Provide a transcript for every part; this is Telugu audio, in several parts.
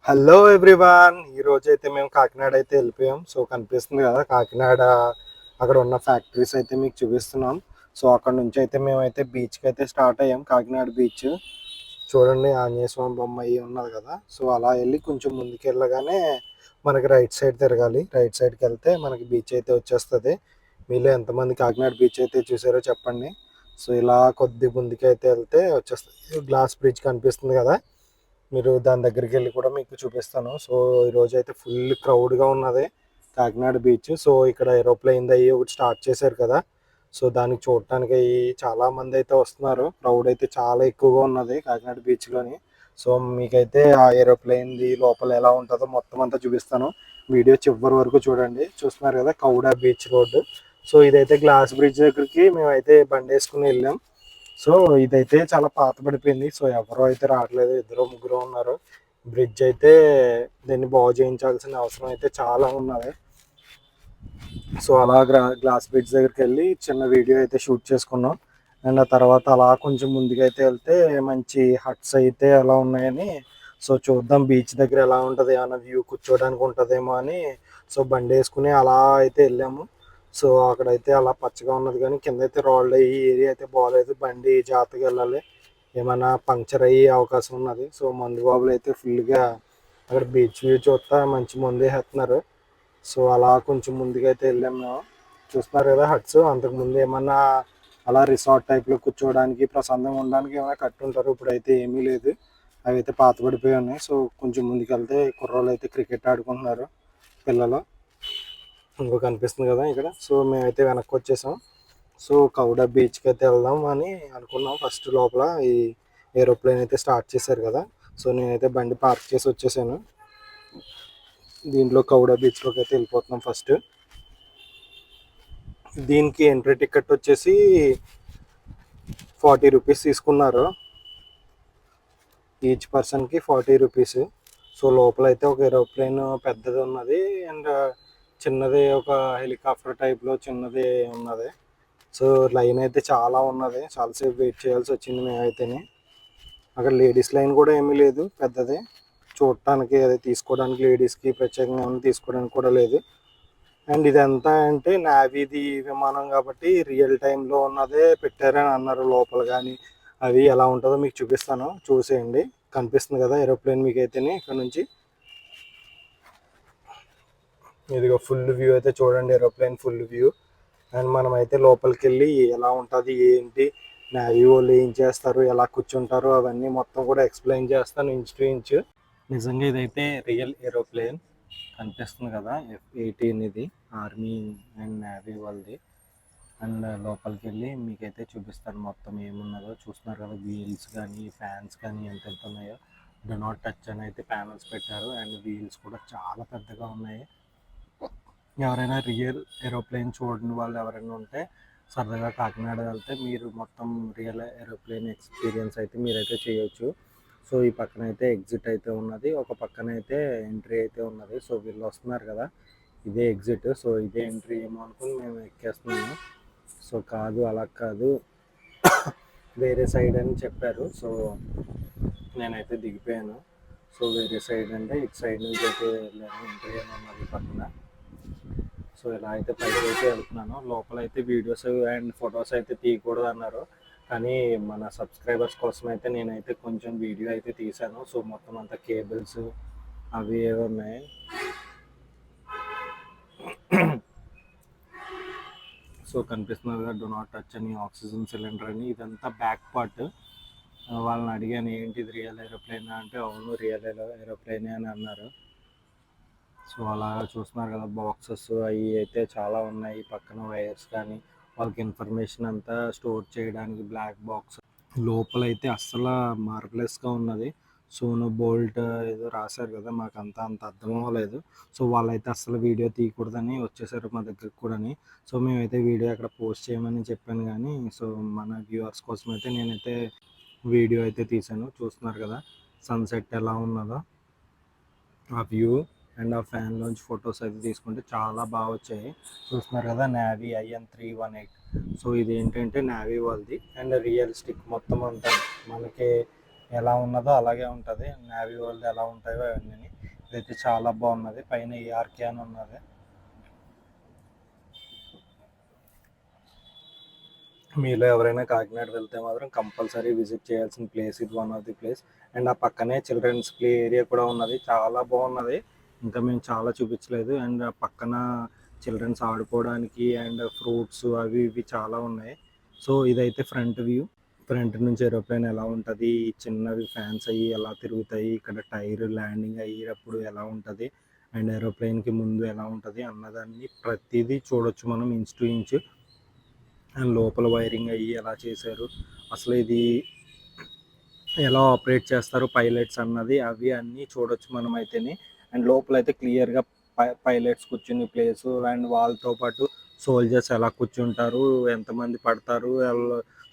హలో ఎవ్రీవన్, ఈరోజు అయితే మేము కాకినాడ అయితే వెళ్ళిపోయాం. సో కనిపిస్తుంది కదా కాకినాడ, అక్కడ ఉన్న ఫ్యాక్టరీస్ అయితే మీకు చూపిస్తున్నాం. సో అక్కడ నుంచి అయితే మేమైతే బీచ్కి అయితే స్టార్ట్ అయ్యాం. కాకినాడ బీచ్ చూడండి, ఆంజనేయ స్వామి బొమ్మ అయ్యి ఉన్నది కదా. సో అలా వెళ్ళి కొంచెం ముందుకు వెళ్ళగానే మనకి రైట్ సైడ్ తిరగాలి. రైట్ సైడ్కి వెళ్తే మనకి బీచ్ అయితే వచ్చేస్తుంది. మీలో ఎంతమంది కాకినాడ బీచ్ అయితే చూసారో చెప్పండి. సో ఇలా కొద్ది ముందుకు అయితే వెళ్తే వచ్చేస్తుంది. గ్లాస్ బ్రిడ్జ్ కనిపిస్తుంది కదా, మీరు దాని దగ్గరికి వెళ్ళి కూడా మీకు చూపిస్తాను. సో ఈరోజు అయితే ఫుల్ క్రౌడ్గా ఉన్నది కాకినాడ బీచ్. సో ఇక్కడ ఏరోప్లేన్ అయ్యి ఒకటి స్టార్ట్ చేశారు కదా, సో దానికి చూడటానికి చాలా మంది అయితే వస్తున్నారు. క్రౌడ్ అయితే చాలా ఎక్కువగా ఉన్నది కాకినాడ బీచ్లోని. సో మీకైతే ఆ ఏరోప్లేన్ది లోపల ఎలా ఉంటుందో మొత్తం అంతా చూపిస్తాను. వీడియో చివరి వరకు చూడండి. చూస్తున్నారు కదా కౌడా బీచ్ రోడ్డు. సో ఇదైతే గ్లాస్ బ్రిడ్జ్ దగ్గరికి మేమైతే బండి వేసుకుని వెళ్ళాం. సో ఇదైతే చాలా పాత పడిపోయింది. సో ఎవరో అయితే రావట్లేదు, ఇద్దరు ముగ్గురు ఉన్నారు. బ్రిడ్జ్ అయితే దీన్ని బాగు చేయించాల్సిన అవసరం అయితే చాలా ఉన్నది. సో అలా గ్లాస్ బ్రిడ్జ్ దగ్గరికి వెళ్ళి చిన్న వీడియో అయితే షూట్ చేసుకున్నాం. అండ్ ఆ తర్వాత అలా కొంచెం ముందుకైతే వెళ్తే మంచి హట్స్ అయితే ఎలా ఉన్నాయని, సో చూద్దాం బీచ్ దగ్గర ఎలా ఉంటుంది, ఏమైనా వ్యూ కూర్చోడానికి ఉంటుందేమో అని సో బండి వేసుకుని అలా అయితే వెళ్ళాము. సో అక్కడైతే అలా పచ్చగా ఉన్నది, కానీ కింద అయితే రాళ్ళు అయ్యి ఏరియా అయితే బాగాలేదు. బండి జాగ్రత్తగా వెళ్ళాలి, ఏమైనా పంక్చర్ అయ్యే అవకాశం ఉన్నది. సో మందు బాబులు అయితే ఫుల్గా అక్కడ బీచ్ వ్యూ చూస్తా మంచి మందు వేస్తున్నారు. సో అలా కొంచెం ముందుకైతే వెళ్ళాం మేము. చూస్తున్నారు కదా హట్స్, అంతకుముందు ఏమన్నా అలా రిసార్ట్ టైప్లో కూర్చోవడానికి ప్రశాంతంగా ఉండడానికి ఏమైనా కట్టుంటారు. ఇప్పుడైతే ఏమీ లేదు, అవి అయితే పాత పడిపోయి ఉన్నాయి. సో కొంచెం ముందుకెళ్తే కుర్రోళ్ళు అయితే క్రికెట్ ఆడుకుంటున్నారు పిల్లలు. ఇంకో కనిపిస్తుంది కదా ఇక్కడ. సో మేమైతే వెనక్కి వచ్చేసాం. సో కౌడా బీచ్కి అయితే వెళ్దాం అని అనుకున్నాం. ఫస్ట్ లోపల ఈ ఏరోప్లేన్ అయితే స్టార్ట్ చేశారు కదా, సో నేనైతే బండి పార్క్ చేసి వచ్చేసాను. దీంట్లో కౌడా బీచ్లోకి అయితే వెళ్ళిపోతున్నాం. ఫస్ట్ దీనికి ఎంట్రీ టికెట్ వచ్చేసి 40 రూపీస్ తీసుకున్నారు, ఈచ్ పర్సన్కి 40 రూపీస్. సో లోపల అయితే ఒక ఏరోప్లేన్ పెద్దది ఉన్నది, అండ్ చిన్నది ఒక హెలికాప్టర్ టైప్లో చిన్నది ఉన్నది. సో లైన్ అయితే చాలా ఉన్నది, చాలాసేపు వెయిట్ చేయాల్సి వచ్చింది మేమైతేనే. అక్కడ లేడీస్ లైన్ కూడా ఏమీ లేదు, పెద్దది చూడటానికి, అది తీసుకోవడానికి లేడీస్కి ప్రత్యేకంగా ఏమైనా తీసుకోవడానికి కూడా లేదు. అండ్ ఇదంతా అంటే నావీది విమానం కాబట్టి రియల్ టైంలో ఉన్నదే పెట్టారని అన్నారు లోపల. కానీ అవి ఎలా ఉంటుందో మీకు చూపిస్తాను, చూసేయండి. కనిపిస్తుంది కదా ఏరోప్లేన్ మీకు అయితేనే ఇక్కడ నుంచి. ఇదిగో ఫుల్ వ్యూ అయితే చూడండి, ఏరోప్లేన్ ఫుల్ వ్యూ. అండ్ మనం అయితే లోపలికి వెళ్ళి ఎలా ఉంటుంది ఏంటి, నావీ వాళ్ళు ఏం చేస్తారు, ఎలా కూర్చుంటారు, అవన్నీ మొత్తం కూడా ఎక్స్ప్లెయిన్ చేస్తాను ఇంచ్ టు ఇంచ్. నిజంగా ఇదైతే రియల్ ఏరోప్లేన్ కనిపిస్తుంది కదా, F-18 ఇది ఆర్మీ అండ్ నేవీ వాళ్ళది. అండ్ లోపలికి వెళ్ళి మీకైతే చూపిస్తాను మొత్తం ఏమున్నదో. చూస్తున్నారు కదా వీల్స్ కానీ ఫ్యాన్స్ కానీ ఎంత ఉన్నాయో. డు నాట్ టచ్ అని అయితే ప్యానల్స్ పెట్టారు, అండ్ వీల్స్ కూడా చాలా పెద్దగా ఉన్నాయి. ఎవరైనా రియల్ ఏరోప్లేన్ చూడని వాళ్ళు ఎవరైనా ఉంటే సరదాగా కాకినాడ వెళ్తే మీరు మొత్తం రియల్ ఏరోప్లేన్ ఎక్స్పీరియన్స్ అయితే మీరైతే చేయొచ్చు. సో ఈ పక్కన అయితే ఎగ్జిట్ అయితే ఉన్నది, ఒక పక్కన అయితే ఎంట్రీ అయితే ఉన్నది. సో వీళ్ళు వస్తున్నారు కదా, ఇదే ఎగ్జిట్. సో ఇదే ఎంట్రీ ఏమో అనుకుని మేము ఎక్కేస్తున్నాము. సో కాదు, అలా కాదు, వేరే సైడ్ అని చెప్పారు. సో నేనైతే దిగిపోయాను. సో వేరే సైడ్ అంటే ఇటు సైడ్ నుంచి అయితే వెళ్ళాను, ఎంట్రీ అని ఉన్నది పక్కన. సో ఇలా అయితే పైకి అయితే వెళ్తున్నాను. లోపల అయితే వీడియోస్ అండ్ ఫొటోస్ అయితే తీయకూడదు అన్నారు, కానీ మన సబ్స్క్రైబర్స్ కోసం అయితే నేనైతే కొంచెం వీడియో అయితే తీశాను. సో మొత్తం అంతా కేబుల్స్ అవి ఏవి ఉన్నాయి. సో కనిపిస్తున్నారు కదా, డు నాట్ టచ్ అని, ఆక్సిజన్ సిలిండర్ అని. ఇదంతా బ్యాక్ పార్ట్. వాళ్ళని అడిగాను ఏంటి ఇది రియల్ ఏరోప్లేన్ అంటే అవును రియల్ ఏరోప్లేనే అని అన్నారు. సో అలా చూస్తున్నారు కదా బాక్సెస్ అవి అయితే చాలా ఉన్నాయి. పక్కన వైర్స్ కానీ వాళ్ళకి ఇన్ఫర్మేషన్ అంతా స్టోర్ చేయడానికి బ్లాక్ బాక్స్. లోపలైతే అస్సలు మార్వెలస్గా ఉన్నది. సోను బోల్ట్ ఏదో రాశారు కదా, మాకు అంత అర్థం అవ్వలేదు. సో వాళ్ళైతే అస్సలు వీడియో తీయకూడదని వచ్చేసారు మా దగ్గరికి కూడాని. సో మేమైతే వీడియో అక్కడ పోస్ట్ చేయమని చెప్పాను, కానీ సో మన వ్యూవర్స్ కోసం అయితే నేనైతే వీడియో అయితే తీశాను. చూస్తున్నారు కదా సన్సెట్ ఎలా ఉన్నదో, ఆ వ్యూ అండ్ ఆ ఫ్యాన్లోంచి ఫొటోస్ అయితే తీసుకుంటే చాలా బాగా వచ్చాయి. చూస్తున్నారు కదా నావీ IN-318. సో ఇది ఏంటంటే నావీ వాళ్ళది, అండ్ రియలిస్టిక్ మొత్తం అంతా మనకి ఎలా ఉన్నదో అలాగే ఉంటుంది. నావీ వాళ్ళది ఎలా ఉంటాయో అవన్నీ. ఇదైతే చాలా బాగున్నది. పైన ఏఆర్కే అని ఉన్నది. మీలో ఎవరైనా కాకినాడ వెళ్తే మాత్రం కంపల్సరీ విజిట్ చేయాల్సిన ప్లేస్ ఇది, one of the place. And ఆ పక్కనే చిల్డ్రన్స్ ప్లే ఏరియా కూడా ఉన్నది, చాలా బాగున్నది. ఇంకా మేము చాలా చూపించలేదు. అండ్ ఆ పక్కన చిల్డ్రన్స్ ఆడుకోవడానికి అండ్ ఫ్రూట్స్ అవి ఇవి చాలా ఉన్నాయి. సో ఇదైతే ఫ్రంట్ వ్యూ. ఫ్రంట్ నుంచి ఏరోప్లేన్ ఎలా ఉంటుంది, చిన్నవి ఫ్యాన్స్ అయ్యి ఎలా తిరుగుతాయి, ఇక్కడ టైర్ ల్యాండింగ్ అయ్యేటప్పుడు ఎలా ఉంటుంది, అండ్ ఏరోప్లేన్కి ముందు ఎలా ఉంటుంది అన్నదాన్ని ప్రతిదీ చూడొచ్చు మనం ఇంచు టు ఇంచు. అండ్ లోపల వైరింగ్ అయ్యి ఎలా చేశారు, అసలు ఇది ఎలా ఆపరేట్ చేస్తారు పైలట్స్ అన్నది అవి అన్నీ చూడొచ్చు మనం అయితేనే. అండ్ లోపల అయితే క్లియర్గా పైలట్స్ కూర్చుని ప్లేసు అండ్ వాళ్ళతో పాటు సోల్జర్స్ ఎలా కూర్చుంటారు, ఎంతమంది పడతారు,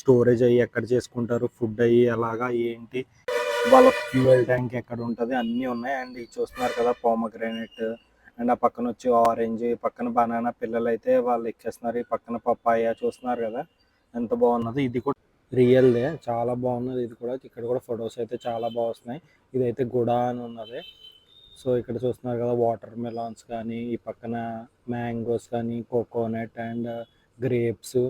స్టోరేజ్ అయ్యి ఎక్కడ చేసుకుంటారు, ఫుడ్ అయ్యి ఎలాగా ఏంటి, వాళ్ళ ఫ్యూయల్ ట్యాంక్ ఎక్కడ ఉంటుంది అన్నీ ఉన్నాయి. అండ్ ఇది చూస్తున్నారు కదా పోమగ్రానైట్, అండ్ ఆ పక్కన వచ్చి ఆరెంజ్, పక్కన బనానా పిల్లలు అయితే వాళ్ళు ఎక్కేస్తున్నారు, ఈ పక్కన పప్పాయ చూస్తున్నారు కదా ఎంత బాగున్నది. ఇది కూడా రియల్దే, చాలా బాగున్నది ఇది కూడా. ఇక్కడ కూడా ఫొటోస్ అయితే చాలా బాగా వస్తున్నాయి. ఇదైతే గుడా అని ఉన్నది. సో ఇక్కడ చూస్తున్నారు కదా వాటర్ మెలాన్స్ కానీ, ఈ పక్కన మ్యాంగోస్ కానీ, కోకోనట్ అండ్ గ్రేప్స్.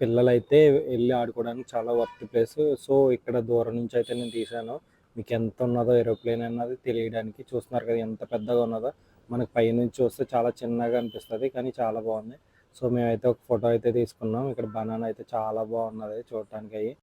పిల్లలైతే వెళ్ళి ఆడుకోవడానికి చాలా వర్త్ ప్లేస్. సో ఇక్కడ దూరం నుంచి అయితే నేను తీసాను, మీకు ఎంత ఉన్నదో ఏరోప్లేన్ అన్నది తెలియడానికి. చూస్తున్నారు కదా ఎంత పెద్దగా ఉన్నదో, మనకు పైనుంచి చూస్తే చాలా చిన్నగా అనిపిస్తుంది కానీ చాలా బాగుంది. సో మేమైతే ఒక ఫోటో అయితే తీసుకున్నాం. ఇక్కడ బనానా అయితే చాలా బాగున్నది చూడటానికి. అయ్యి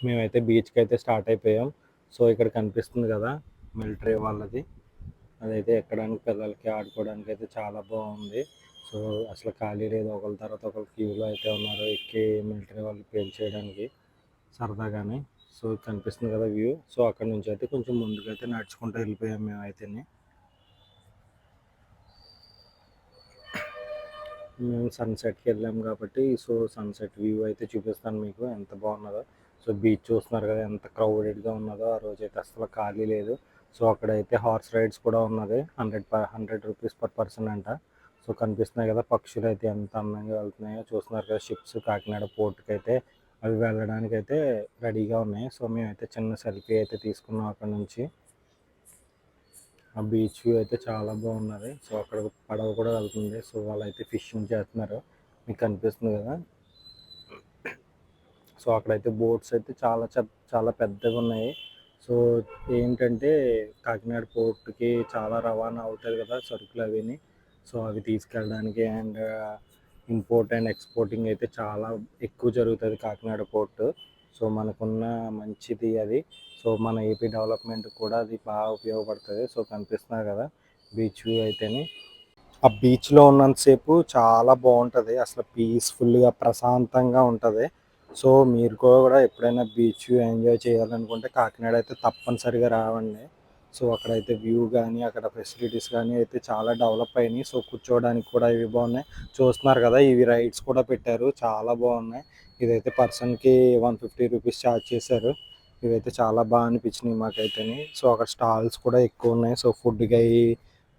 మేమైతే బీచ్కి అయితే స్టార్ట్ అయిపోయాం. సో ఇక్కడ కనిపిస్తుంది కదా మిలిటరీ వాళ్ళది, అదైతే ఎక్కడానికి పిల్లలకి ఆడుకోవడానికి అయితే చాలా బాగుంది. సో అసలు ఖాళీ లేదు, ఒకరి తర్వాత ఒకరు క్యూలో అయితే ఉన్నారు ఎక్కి మిలిటరీ వాళ్ళు పేల్ చేయడానికి సరదాగానే. సో కనిపిస్తుంది కదా వ్యూ. సో అక్కడ నుంచి అయితే కొంచెం ముందుకైతే నడుచుకుంటూ వెళ్ళిపోయాం మేమైతే. మేము సన్సెట్కి వెళ్ళాం కాబట్టి సో సన్సెట్ వ్యూ అయితే చూపిస్తాను మీకు ఎంత బాగున్నదో. సో బీచ్ చూస్తున్నారు కదా ఎంత క్రౌడెడ్గా ఉన్నదో, ఆ రోజు అయితే అసలు ఖాళీ లేదు. సో అక్కడైతే హార్స్ రైడ్స్ కూడా ఉన్నది, 100 రూపీస్ పర్ పర్సన్ అంట. సో కనిపిస్తున్నాయి కదా పక్షులు అయితే ఎంత అందంగా వెళ్తున్నాయో, చూస్తున్నారు కదా షిప్స్ కాకినాడ పోర్ట్కి అయితే అవి వెళ్ళడానికి అయితే రెడీగా ఉన్నాయి. సో మేమైతే చిన్న సెల్ఫీ అయితే తీసుకున్నాం అక్కడ నుంచి. ఆ బీచ్ వ్యూ అయితే చాలా బాగున్నది. సో అక్కడ పడవ కూడా వెళ్తుంది. సో వాళ్ళైతే ఫిషింగ్ చేస్తున్నారు, మీకు కనిపిస్తుంది కదా. సో అక్కడైతే బోట్స్ అయితే చాలా పెద్దగా ఉన్నాయి. సో ఏంటంటే కాకినాడ పోర్ట్కి చాలా రవాణా అవుతుంది కదా సరుకులు అవిని. సో అవి తీసుకెళ్ళడానికి అండ్ ఇంపోర్ట్ అండ్ ఎక్స్పోర్టింగ్ అయితే చాలా ఎక్కువ జరుగుతుంది కాకినాడ పోర్ట్. సో మనకున్న మంచిది అది. సో మన ఏపీ డెవలప్మెంట్ కూడా అది బాగా ఉపయోగపడుతుంది. సో కనిపిస్తున్నారు కదా బీచ్ వ్యూ అయితేనే. ఆ బీచ్లో ఉన్నంతసేపు చాలా బాగుంటుంది, అసలు పీస్ఫుల్గా ప్రశాంతంగా ఉంటుంది. సో మీరు కూడా ఎప్పుడైనా బీచ్ వ్యూ ఎంజాయ్ చేయాలనుకుంటే కాకినాడ అయితే తప్పనిసరిగా రావండి. సో అక్కడైతే వ్యూ కానీ అక్కడ ఫెసిలిటీస్ కానీ అయితే చాలా డెవలప్ అయినాయి. సో కూర్చోవడానికి కూడా ఇవి బాగున్నాయి. చూస్తున్నారు కదా ఇవి రైడ్స్ కూడా పెట్టారు, చాలా బాగున్నాయి. ఇదైతే పర్సన్కి 150 రూపీస్ ఛార్జ్ చేశారు. ఇవైతే చాలా బాగా అనిపించినాయి మాకైతేని. సో అక్కడ స్టాల్స్ కూడా ఎక్కువ ఉన్నాయి. సో ఫుడ్కి అవి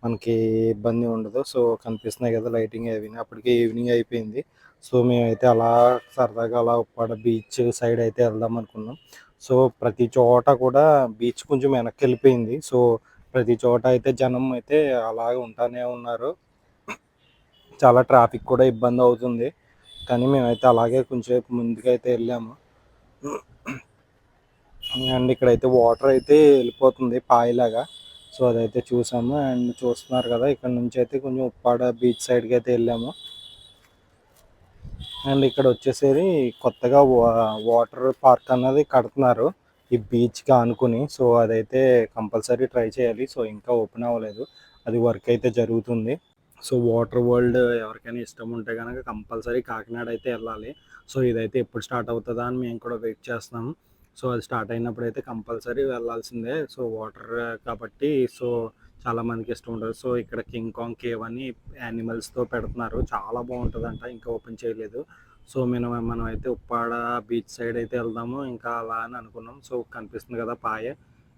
మనకి ఇబ్బంది ఉండదు. సో కనిపిస్తున్నాయి కదా లైటింగ్ అవి, అప్పటికే ఈవినింగ్ అయిపోయింది. సో మేమైతే అలా సరదాగా అలా ఉప్పాడ బీచ్ సైడ్ అయితే వెళ్దాం అనుకున్నాం. సో ప్రతి చోట కూడా బీచ్ కొంచెం వెనక్కి వెళ్ళిపోయింది. సో ప్రతి చోట అయితే జనం అయితే అలాగే ఉంటానే ఉన్నారు, చాలా ట్రాఫిక్ కూడా ఇబ్బంది అవుతుంది. కానీ మేమైతే అలాగే కొంచెం ముందుకైతే వెళ్ళాము. అండ్ ఇక్కడైతే వాటర్ అయితే వెళ్ళిపోతుంది పాయిలాగా. సో అదైతే చూసాము. అండ్ చూస్తున్నారు కదా ఇక్కడ నుంచి అయితే కొంచెం ఉప్పాడ బీచ్ సైడ్కి అయితే వెళ్ళాము. అండ్ ఇక్కడ వచ్చేసేది కొత్తగా వాటర్ పార్క్ అన్నది కడుతున్నారు ఈ బీచ్కి ఆనుకుని. సో అదైతే కంపల్సరీ ట్రై చేయాలి. సో ఇంకా ఓపెన్ అవ్వలేదు, అది వర్క్ అయితే జరుగుతుంది. సో వాటర్ వరల్డ్ ఎవరికైనా ఇష్టం ఉంటే కనుక కంపల్సరీ కాకినాడ అయితే వెళ్ళాలి. సో ఇదైతే ఎప్పుడు స్టార్ట్ అవుతుందా అని మేము కూడా వెయిట్ చేస్తున్నాము. సో అది స్టార్ట్ అయినప్పుడు అయితే కంపల్సరీ వెళ్ళాల్సిందే. సో వాటర్ కాబట్టి సో చాలా మందికి ఇష్టం ఉంటుంది. సో ఇక్కడ కింగ్ కాంగ్ కేవ్ అని యానిమల్స్తో పెడుతున్నారు, చాలా బాగుంటుందంట, ఇంకా ఓపెన్ చేయలేదు. సో మనం అయితే ఉప్పాడ బీచ్ సైడ్ అయితే వెళ్దాము ఇంకా అలా అని అనుకున్నాం. సో కనిపిస్తుంది కదా పాయ,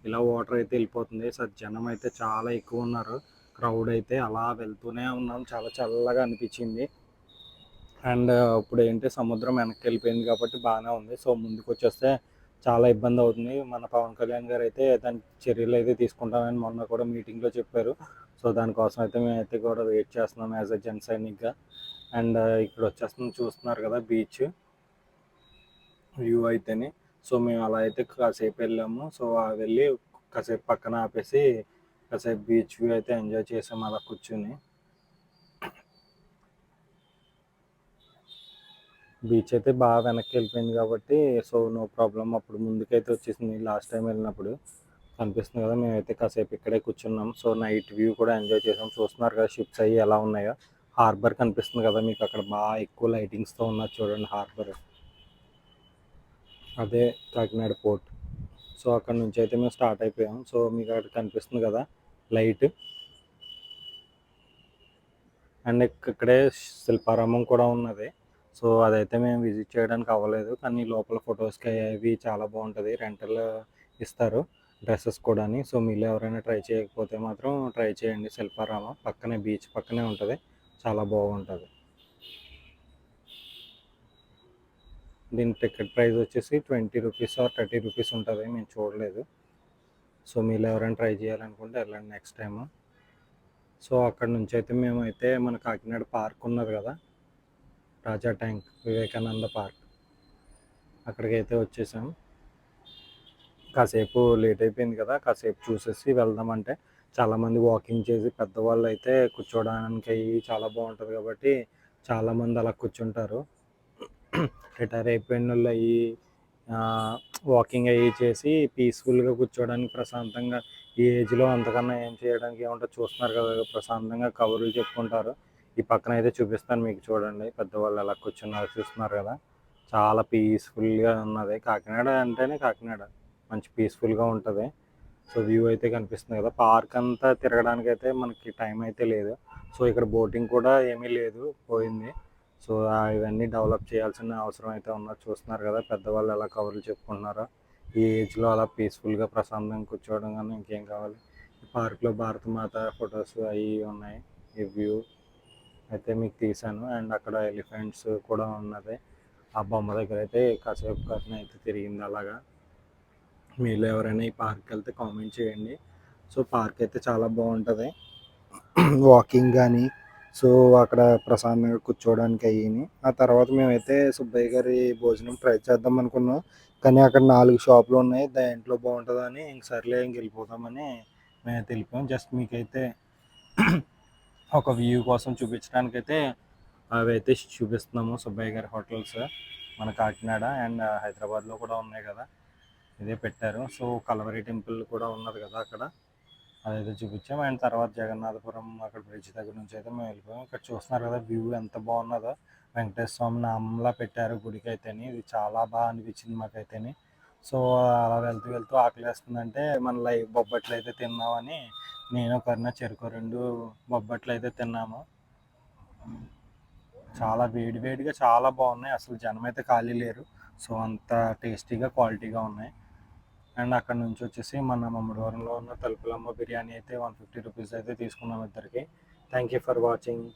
ఇలా వాటర్ అయితే వెళ్ళిపోతుంది. సో జనం అయితే చాలా ఎక్కువ ఉన్నారు, క్రౌడ్ అయితే అలా వెళ్తూనే ఉన్నాం, చాలా చల్లగా అనిపించింది. అండ్ ఇప్పుడు ఏంటి సముద్రం వెనక్కి వెళ్ళిపోయింది కాబట్టి బాగానే ఉంది. సో ముందుకు వచ్చేస్తే చాలా ఇబ్బంది అవుతుంది. మన పవన్ కళ్యాణ్ గారు అయితే దానికి చర్యలు అయితే తీసుకుంటామని మొన్న కూడా మీటింగ్లో చెప్పారు. సో దానికోసం అయితే మేమైతే కూడా వెయిట్ చేస్తున్నాం యాజ్ అ జన సైనిక్గా. అండ్ ఇక్కడ వచ్చేస్తుంది చూస్తున్నారు కదా బీచ్ వ్యూ అయితేనే. సో మేము అలా అయితే కాసేపు వెళ్ళాము. సో వెళ్ళి కాసేపు పక్కన ఆపేసి కాసేపు బీచ్ వ్యూ అయితే ఎంజాయ్ చేసాము అలా కూర్చుని. బీచ్ అయితే బాగా వెనక్కి వెళ్ళిపోయింది కాబట్టి సో నో ప్రాబ్లం. అప్పుడు ముందుకైతే వచ్చేసింది లాస్ట్ టైం వెళ్ళినప్పుడు. కనిపిస్తుంది కదా, మేమైతే కాసేపు ఇక్కడే కూర్చున్నాం. సో నైట్ వ్యూ కూడా ఎంజాయ్ చేసాం. చూస్తున్నారు కదా షిప్స్ అవి ఎలా ఉన్నాయో. హార్బర్ కనిపిస్తుంది కదా మీకు, అక్కడ బాగా ఎక్కువ లైటింగ్స్తో ఉన్నది చూడండి హార్బర్. అదే కాకినాడ పోర్ట్. సో అక్కడ నుంచి అయితే మేము స్టార్ట్ అయిపోయాం. సో మీకు అక్కడ కనిపిస్తుంది కదా లైట్. అండ్ ఇక్కడే శిల్పారామం కూడా ఉన్నది. సో అదైతే మేము విజిట్ చేయడానికి అవ్వలేదు, కానీ లోపల ఫొటోస్కి అవి చాలా బాగుంటుంది. రెంటల్ ఇస్తారు డ్రెస్సెస్ కూడా. సో మీరు ఎవరైనా ట్రై చేయకపోతే మాత్రం ట్రై చేయండి. శిల్పారామం పక్కనే, బీచ్ పక్కనే ఉంటుంది, చాలా బాగుంటుంది. దీని టికెట్ ప్రైస్ వచ్చేసి 20 రూపీస్ ఆర్ 30 రూపీస్ ఉంటుంది, మేము చూడలేదు. సో మీరు ఎవరైనా ట్రై చేయాలనుకుంటే వెళ్ళండి నెక్స్ట్ టైము. సో అక్కడ నుంచి అయితే మేమైతే మన కాకినాడ పార్క్ ఉన్నది కదా, రాజా ట్యాంక్, వివేకానంద పార్క్, అక్కడికైతే వచ్చేసాం. కాసేపు లేట్ అయిపోయింది కదా, కాసేపు చూసేసి వెళ్దామంటే చాలామంది వాకింగ్ చేసి పెద్దవాళ్ళు అయితే కూర్చోడానికి అవి చాలా బాగుంటుంది కాబట్టి చాలామంది అలా కూర్చుంటారు. రిటైర్ అయిపోయిన వాళ్ళు అవి వాకింగ్ అవి చేసి పీస్ఫుల్గా కూర్చోడానికి ప్రశాంతంగా, ఈ ఏజ్లో అంతకన్నా ఏం చేయడానికి ఏమంటారు చూస్తున్నారు కదా, ప్రశాంతంగా కబుర్లు చెప్పుకుంటారు. ఈ పక్కన అయితే చూపిస్తాను మీకు, చూడండి పెద్దవాళ్ళు ఎలా కూర్చున్నారు చూస్తున్నారు కదా, చాలా పీస్ఫుల్గా ఉన్నది. కాకినాడ అంటేనే కాకినాడ మంచి పీస్ఫుల్గా ఉంటుంది. సో వ్యూ అయితే కనిపిస్తుంది కదా. పార్క్ అంతా తిరగడానికి అయితే మనకి టైం అయితే లేదు. సో ఇక్కడ బోటింగ్ కూడా ఏమీ లేదు, పోయింది. సో ఇవన్నీ డెవలప్ చేయాల్సిన అవసరం అయితే ఉన్నది. చూస్తున్నారు కదా పెద్దవాళ్ళు ఎలా కబుర్లు చెప్పుకుంటున్నారో. ఈ ఏజ్లో అలా పీస్ఫుల్గా ప్రశాంతంగా కూర్చోవడం కానీ ఇంకేం కావాలి. ఈ పార్క్లో భారతమాత ఫొటోస్ అవి ఉన్నాయి. ఈ వ్యూ అయితే మీకు తీశాను. అండ్ అక్కడ ఎలిఫెంట్స్ కూడా ఉన్నది. ఆ బొమ్మ దగ్గర అయితే కాసేపు కథన అయితే తిరిగింది అలాగా. మీలో ఎవరైనా ఈ పార్క్ వెళ్తే కామెంట్ చేయండి. సో పార్క్ అయితే చాలా బాగుంటుంది, వాకింగ్ కానీ. సో అక్కడ ప్రశాంతంగా కూర్చోవడానికి అయ్యి. ఆ తర్వాత మేమైతే సుబ్బయ్య గారి భోజనం ట్రై చేద్దాం అనుకున్నాం, కానీ అక్కడ 4 షాపులు ఉన్నాయి, దాంట్లో బాగుంటుందని ఇంక సర్లే ఇంక వెళ్ళిపోతామని మేమైతే వెళ్ళిపోయాం. జస్ట్ మీకైతే ఒక వ్యూ కోసం చూపించడానికైతే అవి అయితే చూపిస్తున్నాము. సుబ్బయ్య గారి హోటల్స్ మన కాకినాడ అండ్ హైదరాబాద్లో కూడా ఉన్నాయి కదా, ఇదే పెట్టారు. సో కలవరి టెంపుల్ కూడా ఉన్నది కదా అక్కడ, అదైతే చూపించాం. అండ్ తర్వాత జగన్నాథపురం అక్కడ బ్రిడ్జ్ దగ్గర నుంచి అయితే మేము వెళ్ళిపోయాం. ఇక్కడ చూస్తున్నారు కదా వ్యూ ఎంత బాగున్నదో. వెంకటేశ్వర స్వామి నామంలా పెట్టారు గుడికి అయితేని, ఇది చాలా బాగా అనిపించింది మాకైతేని. సో అలా వెళ్తూ వెళ్తూ ఆకలి వేస్తుందంటే మన లైవ్ బొబ్బట్లు అయితే తిన్నామని నేను కరుణ చెరుకు 2 బొబ్బట్లు అయితే తిన్నాము. చాలా వేడి వేడిగా చాలా బాగున్నాయి, అసలు జనం అయితే ఖాళీ లేరు. సో అంత టేస్టీగా క్వాలిటీగా ఉన్నాయి. అండ్ అక్కడ నుంచి వచ్చేసి మన మమ్మడివరంలో ఉన్న తలుపులమ్మ బిర్యానీ అయితే 150 రూపీస్ అయితే తీసుకున్నాం ఇద్దరికి. Thank you for watching.